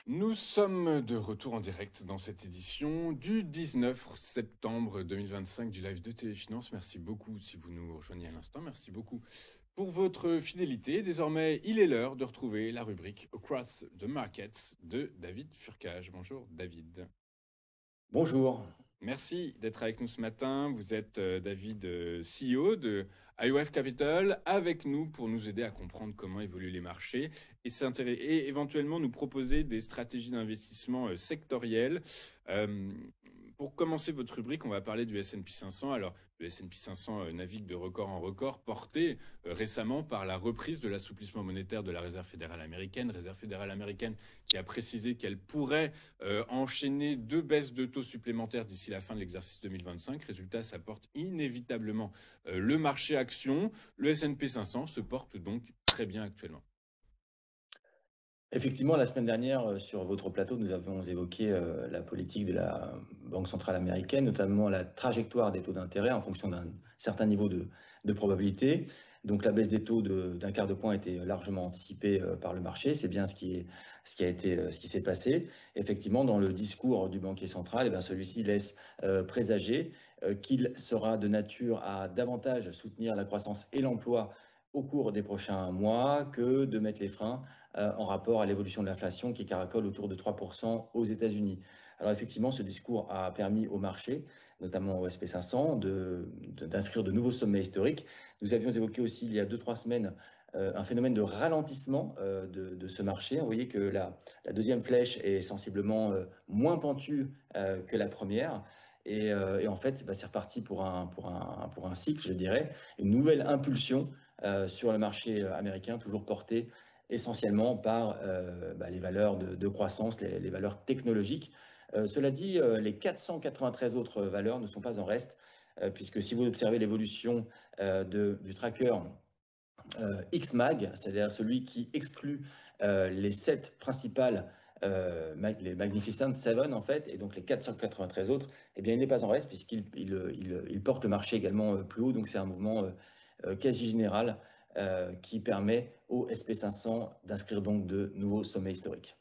Nous sommes de retour en direct dans cette édition du 19 septembre 2025 du live de Téléfinance. Merci beaucoup si vous nous rejoignez à l'instant. Merci beaucoup pour votre fidélité. Désormais, il est l'heure de retrouver la rubrique Across the Markets de David Furcage. Bonjour David. Bonjour. Merci d'être avec nous ce matin. Vous êtes David, CEO de IOF Capital, avec nous pour nous aider à comprendre comment évoluent les marchés et éventuellement nous proposer des stratégies d'investissement sectorielles. Euh, pour commencer votre rubrique, on va parler du S&P 500. Alors, le S&P 500 navigue de record en record, porté récemment par la reprise de l'assouplissement monétaire de la Réserve fédérale américaine qui a précisé qu'elle pourrait enchaîner 2 baisses de taux supplémentaires d'ici la fin de l'exercice 2025. Résultat, ça porte inévitablement le marché action. Le S&P 500 se porte donc très bien actuellement. Effectivement, la semaine dernière, sur votre plateau, nous avons évoqué la politique de la Banque centrale américaine, notamment la trajectoire des taux d'intérêt en fonction d'un certain niveau de probabilité. Donc la baisse des taux d'un quart de point a été largement anticipée par le marché. C'est bien ce qui s'est passé. Effectivement, dans le discours du banquier central, eh bien, celui-ci laisse présager qu'il sera de nature à davantage soutenir la croissance et l'emploi au cours des prochains mois que de mettre les freins en rapport à l'évolution de l'inflation qui caracole autour de 3% aux États-Unis. Alors effectivement, ce discours a permis au marché, notamment au SP500, d'inscrire de nouveaux sommets historiques. Nous avions évoqué aussi il y a 2-3 semaines un phénomène de ralentissement de ce marché. Vous voyez que la deuxième flèche est sensiblement moins pentue que la première. Et en fait, bah, c'est reparti pour un cycle, je dirais, une nouvelle impulsion sur le marché américain, toujours porté essentiellement par les valeurs de croissance, les valeurs technologiques. Cela dit, les 493 autres valeurs ne sont pas en reste, puisque si vous observez l'évolution du tracker XMAG, c'est-à-dire celui qui exclut les 7 principales, les Magnificent Seven en fait, et donc les 493 autres, eh bien il n'est pas en reste puisqu'il porte le marché également plus haut, donc c'est un mouvement quasi général qui permet au SP500 d'inscrire donc de nouveaux sommets historiques.